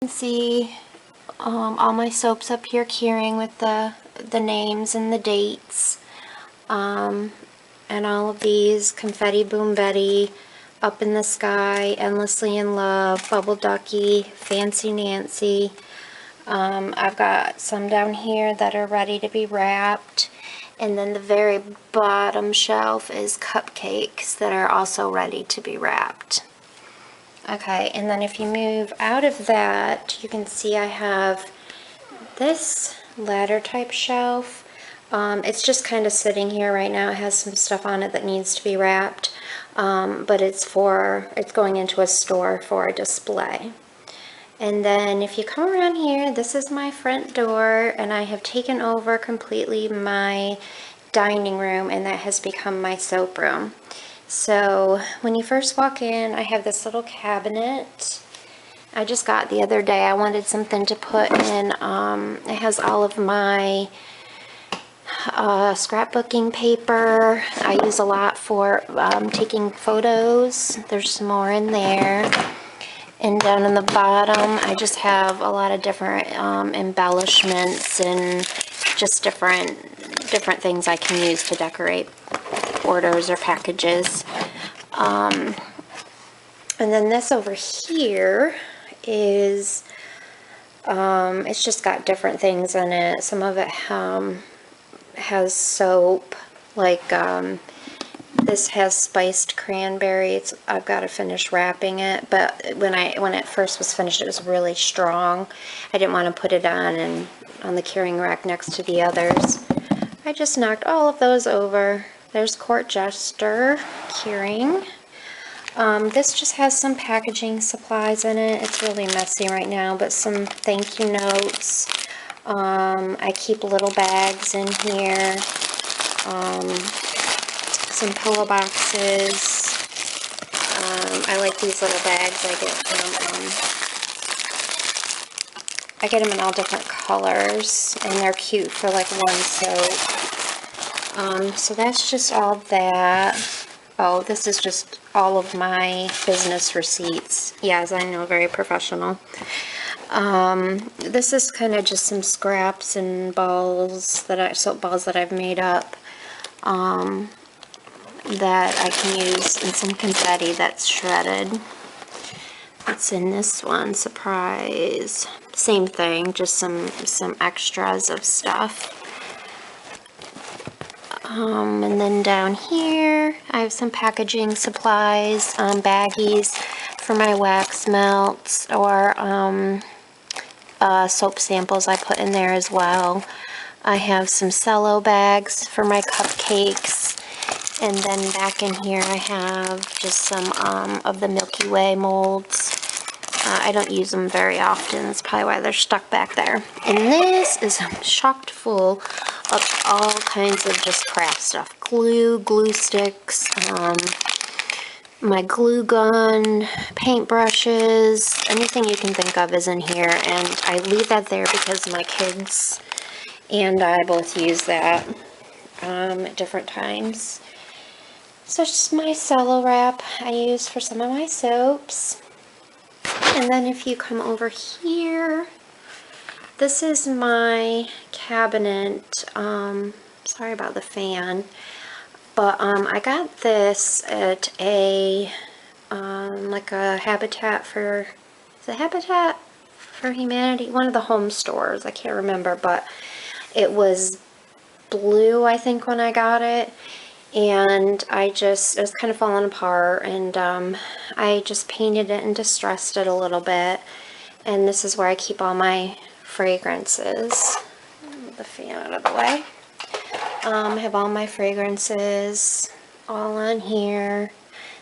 can see all my soaps up here curing with the names and the dates. And all of these: Confetti Boom Betty, Up in the Sky, Endlessly in Love, Bubble Ducky, Fancy Nancy. I've got some down here that are ready to be wrapped. And then the very bottom shelf is cupcakes that are also ready to be wrapped. Okay, and then if you move out of that, you can see I have this ladder type shelf. It's just kind of sitting here right now. It has some stuff on it that needs to be wrapped, but it's going into a store for a display. And then if you come around here, this is my front door, and I have taken over completely my dining room, and that has become my soap room. So when you first walk in, I have this little cabinet I just got the other day. I wanted something to put in. It has all of my scrapbooking paper. I use a lot for taking photos. There's some more in there. And down in the bottom, I just have a lot of different embellishments and just different things I can use to decorate orders or packages. And then this over here is, it's just got different things in it. Some of it has soap, like this has spiced cranberry. I've got to finish wrapping it, but when it first was finished, it was really strong. I didn't want to put it on the curing rack next to the others. I just knocked all of those over. There's Court Jester curing. This just has some packaging supplies in it. It's really messy right now, but some thank you notes. I keep little bags in here. Some pillow boxes. I like these little bags. I get them in all different colors, and they're cute for like one soap. So that's just all that. Oh, this is just all of my business receipts. Yes, I know, very professional. This is kind of just some scraps and soap balls that I've made up that I can use, and some confetti that's shredded. What's in this one? Surprise. Same thing, just some extras of stuff. And then down here, I have some packaging supplies, baggies for my wax melts, or soap samples I put in there as well. I have some cello bags for my cupcakes. And then back in here I have just some of the Milky Way molds. I don't use them very often. That's probably why they're stuck back there. And this is chocked full of all kinds of just craft stuff. Glue sticks, my glue gun, paintbrushes, anything you can think of is in here. And I leave that there because my kids and I both use that at different times. So it's just my cello wrap I use for some of my soaps. And then if you come over here, this is my cabinet. Sorry about the fan. But I got this at a, like a Habitat for, is it Habitat for Humanity? One of the home stores, I can't remember, but it was blue, I think, when I got it. And it was kind of falling apart, and I just painted it and distressed it a little bit. And this is where I keep all my fragrances. Move the fan out of the way. I have all my fragrances all on here.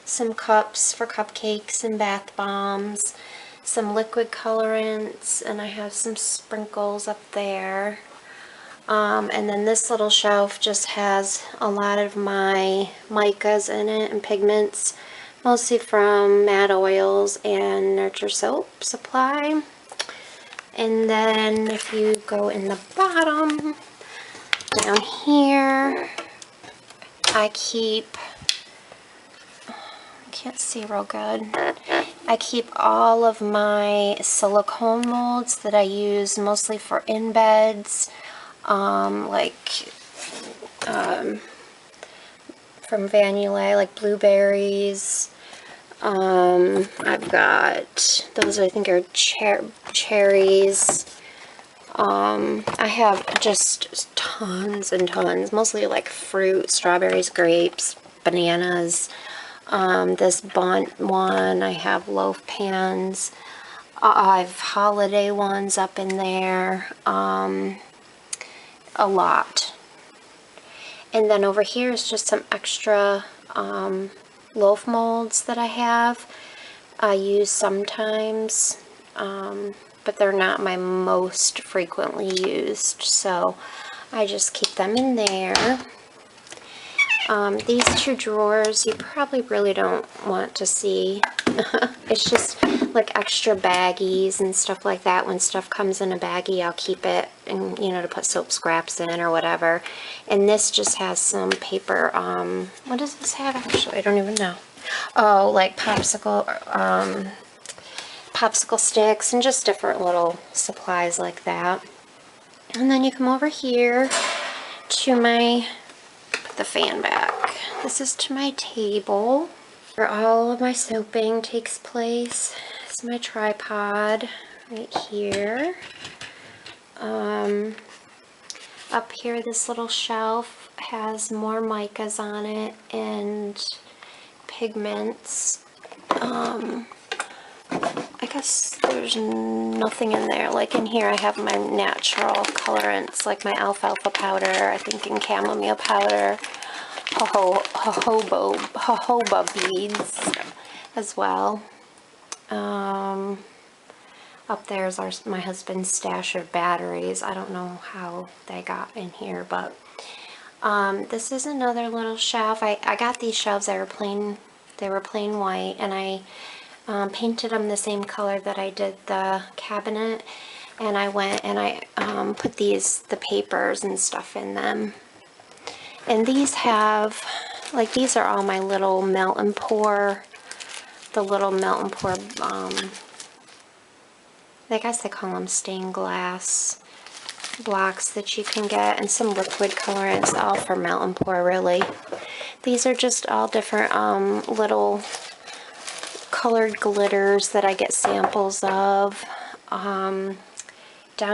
Some cups for cupcakes and bath bombs. Some liquid colorants, and I have some sprinkles up there. And then this little shelf just has a lot of my micas in it and pigments, mostly from Mad Oils and Nurture Soap Supply. And then if you go in the bottom, down here, I keep, I can't see real good, I keep all of my silicone molds that I use mostly for in-beds, from Vanilla, like blueberries. I've got, those I think are cherries. I have just tons and tons, mostly like fruit, strawberries, grapes, bananas. This Bunt one, I have loaf pans. I've holiday ones up in there, a lot. And then over here is just some extra loaf molds that I have. I use sometimes, but they're not my most frequently used, so I just keep them in there. These two drawers you probably really don't want to see. It's just like extra baggies and stuff like that. When stuff comes in a baggie, I'll keep it, and you know, to put soap scraps in or whatever. And this just has some paper. What does this have actually? I don't even know. Oh, like popsicle sticks and just different little supplies like that. And then you come over here to my, put the fan back. This is to my table where all of my soaping takes place. It's my tripod right here. Up here, this little shelf has more micas on it and pigments. I guess there's nothing in there. Like in here I have my natural colorants, like my alfalfa powder, I think, and chamomile powder, jojoba beads as well. Up there's my husband's stash of batteries. I don't know how they got in here, but this is another little shelf. I got these shelves, they were plain white, and I painted them the same color that I did the cabinet, and I went and I put the papers and stuff in them. And these have, like, these are all my little melt and pour, I guess they call them stained glass blocks that you can get, and some liquid colorants, all for melt and pour really. These are just all different little colored glitters that I get samples of. Down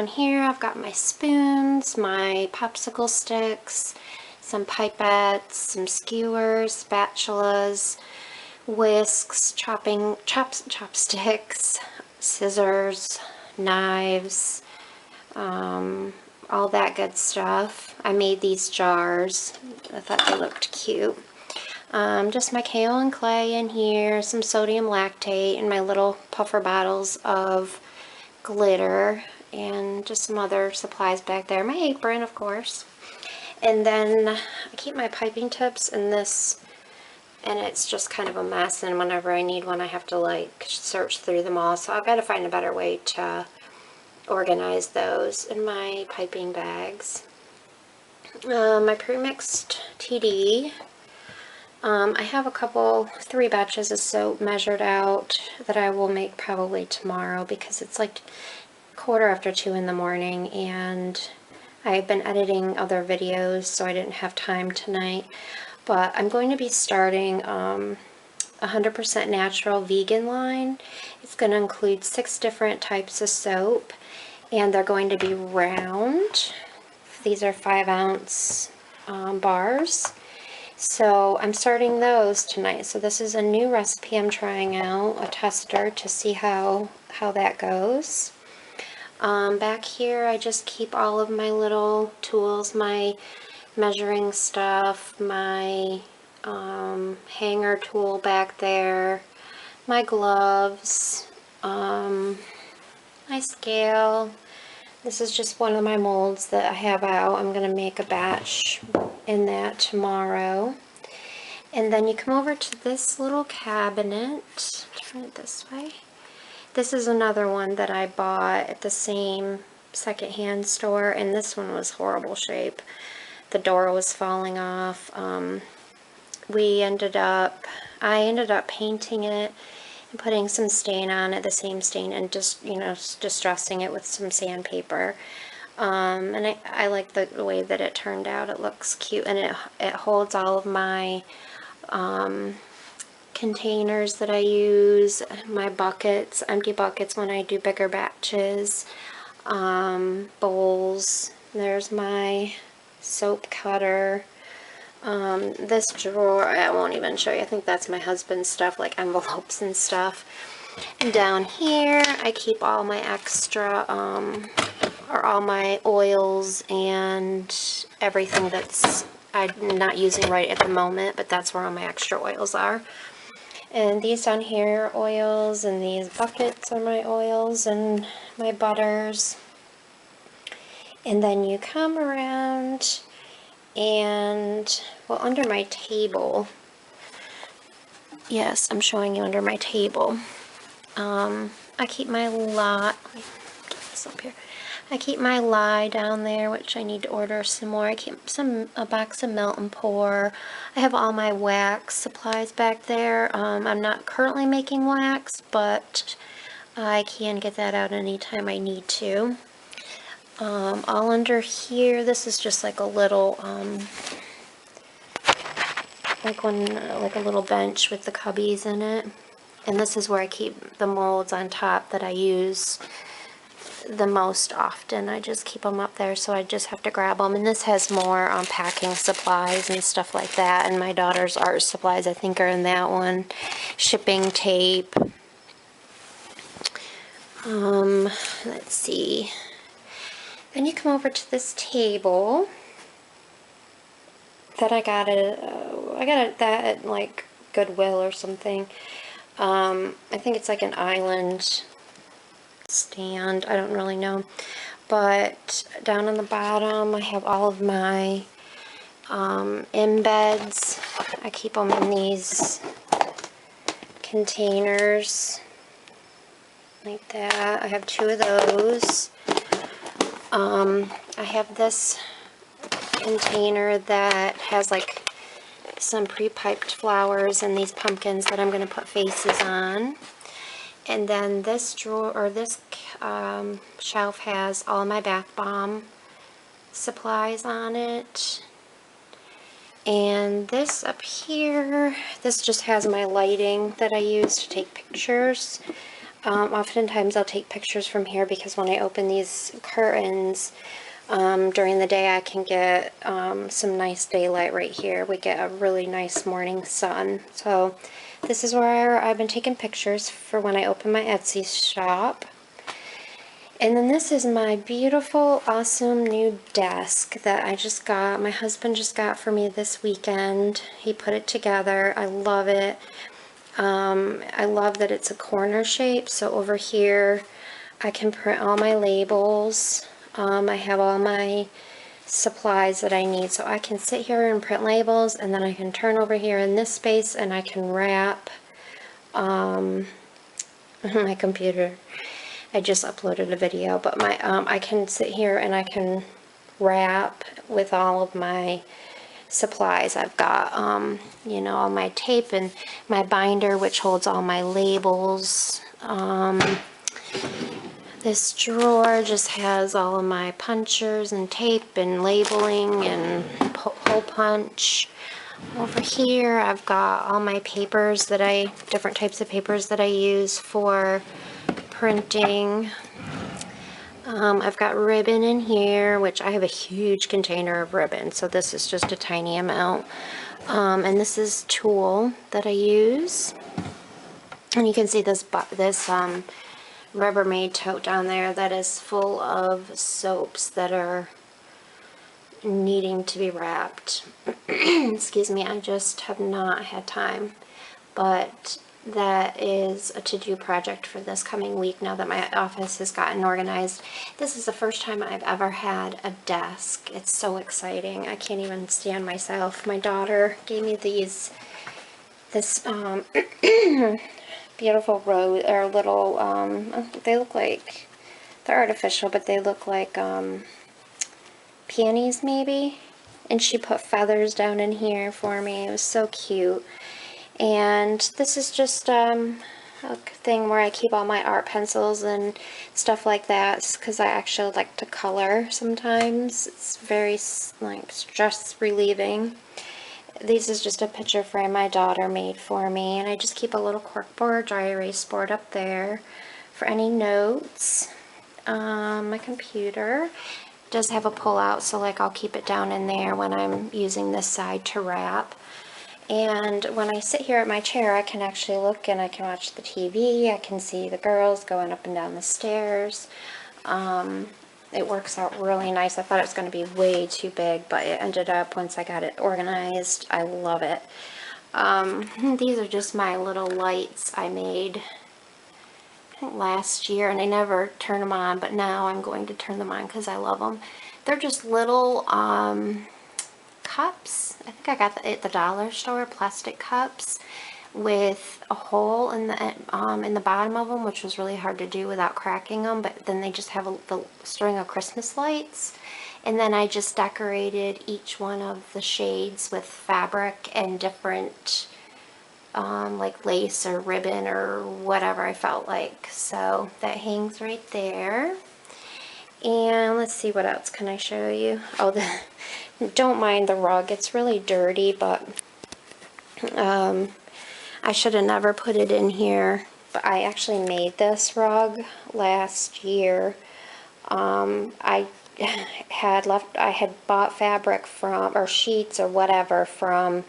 here I've got my spoons, my popsicle sticks, some pipettes, some skewers, spatulas, whisks, chopsticks, scissors, knives, all that good stuff. I made these jars. I thought they looked cute. Just my kaolin clay in here, some sodium lactate, and my little puffer bottles of glitter, and just some other supplies back there. My apron, of course. And then I keep my piping tips in this, and it's just kind of a mess, and whenever I need one I have to like search through them all, so I've got to find a better way to organize those in my piping bags. My pre-mixed TD. I have a couple, 3 batches of soap measured out that I will make probably tomorrow, because it's like 2:15 in the morning and I've been editing other videos, so I didn't have time tonight. But I'm going to be starting 100% natural vegan line. It's going to include 6 different types of soap, and they're going to be round. These are 5-ounce bars. So I'm starting those tonight. So this is a new recipe I'm trying out, a tester, to see how that goes. Back here I just keep all of my little tools, my measuring stuff, my hanger tool back there, my gloves, my scale. This is just one of my molds that I have out. I'm going to make a batch in that tomorrow. And then you come over to this little cabinet. Turn it this way. This is another one that I bought at the same secondhand store, and this one was horrible shape. The door was falling off. I ended up painting it, I'm putting some stain on it, the same stain, and just, you know, distressing it with some sandpaper. And I like the way that it turned out. It looks cute, and it holds all of my containers that I use, my buckets, empty buckets when I do bigger batches, bowls. There's my soap cutter. This drawer, I won't even show you. I think that's my husband's stuff, like envelopes and stuff. And down here, I keep all my extra, or all my oils and everything that's I'm not using right at the moment, but that's where all my extra oils are. And these down here are oils, and these buckets are my oils and my butters. And then you come around and, well, under my table, yes, I'm showing you under my table, I keep my let me get this up here. I keep my lye down there, which I need to order some more. I keep a box of melt and pour. I have all my wax supplies back there. I'm not currently making wax, but I can get that out anytime I need to. All under here, this is just like a little, like a little bench with the cubbies in it. And this is where I keep the molds on top that I use the most often. I just keep them up there, so I just have to grab them. And this has more packing supplies and stuff like that. And my daughter's art supplies, I think, are in that one. Shipping tape. Let's see. Then you come over to this table that I got that at like Goodwill or something. I think it's like an island stand. I don't really know. But down on the bottom, I have all of my embeds. I keep them in these containers like that. I have 2 of those. I have this container that has like some pre-piped flowers and these pumpkins that I'm going to put faces on. And then this drawer, or this shelf, has all my bath bomb supplies on it. And this up here, this just has my lighting that I use to take pictures. Oftentimes I'll take pictures from here because when I open these curtains during the day, I can get some nice daylight right here. We get a really nice morning sun. So this is where I've been taking pictures for when I open my Etsy shop. And then this is my beautiful, awesome new desk that I just got. My husband just got for me this weekend. He put it together. I love it. I love that it's a corner shape, so over here I can print all my labels. I have all my supplies that I need, so I can sit here and print labels, and then I can turn over here in this space and I can wrap my computer. I just uploaded a video, but my I can sit here and I can wrap with all of my supplies. I've got you know, all my tape and my binder, which holds all my labels. This drawer just has all of my punchers and tape and labeling and hole punch. Over here I've got all my papers that different types of papers that I use for printing. I've got ribbon in here, which I have a huge container of ribbon, so this is just a tiny amount. And this is tulle that I use. And you can see this Rubbermaid tote down there that is full of soaps that are needing to be wrapped. Excuse me, I just have not had time. But that is a to-do project for this coming week now that my office has gotten organized. This is the first time I've ever had a desk. It's so exciting. I can't even stand myself. My daughter gave me this beautiful rose, or little, they look like, they're artificial, but they look like peonies maybe. And she put feathers down in here for me. It was so cute. And this is just a thing where I keep all my art pencils and stuff like that, because I actually like to color sometimes. It's very like stress relieving. This is just a picture frame my daughter made for me, and I just keep a little cork board, dry erase board up there for any notes. My computer does have a pull out, so like I'll keep it down in there when I'm using this side to wrap. And when I sit here at my chair, I can actually look and I can watch the TV. I can see the girls going up and down the stairs. It works out really nice. I thought it was going to be way too big, but it ended up, once I got it organized, I love it. These are just my little lights I made last year, and I never turn them on, but now I'm going to turn them on because I love them. They're just little cups. I think I got at the dollar store, plastic cups with a hole in the bottom of them, which was really hard to do without cracking them, but then they just have the string of Christmas lights. And then I just decorated each one of the shades with fabric and different like lace or ribbon or whatever I felt like. So that hangs right there. And let's see, what else can I show you? Oh, don't mind the rug. It's really dirty, but I should have never put it in here. But I actually made this rug last year. I had bought fabric from, or sheets or whatever, from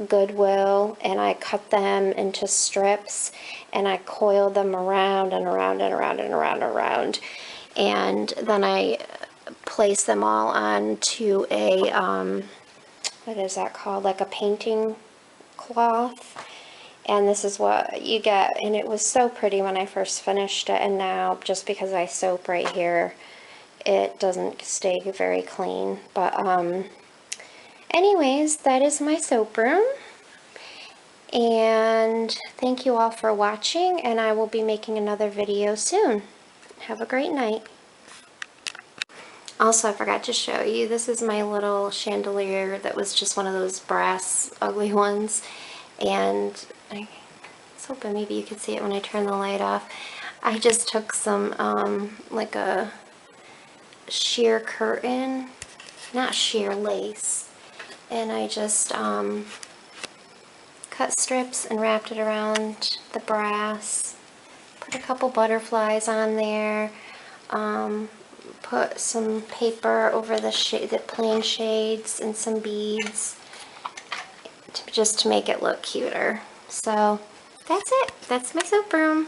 Goodwill, and I cut them into strips, and I coiled them around and around and around and around and around, and then I placed them all onto a what is that called, like a painting cloth, and this is what you get. And it was so pretty when I first finished it, and now just because I soap right here, it doesn't stay very clean. But anyways, that is my soap room. And thank you all for watching, and I will be making another video soon. Have a great night. Also, I forgot to show you, this is my little chandelier that was just one of those brass ugly ones. And I was hoping maybe you could see it when I turn the light off. I just took some, like a sheer curtain, not sheer lace, and I just cut strips and wrapped it around the brass, put a couple butterflies on there, put some paper over the plain shades and some beads just to make it look cuter. So that's it. That's my soap room.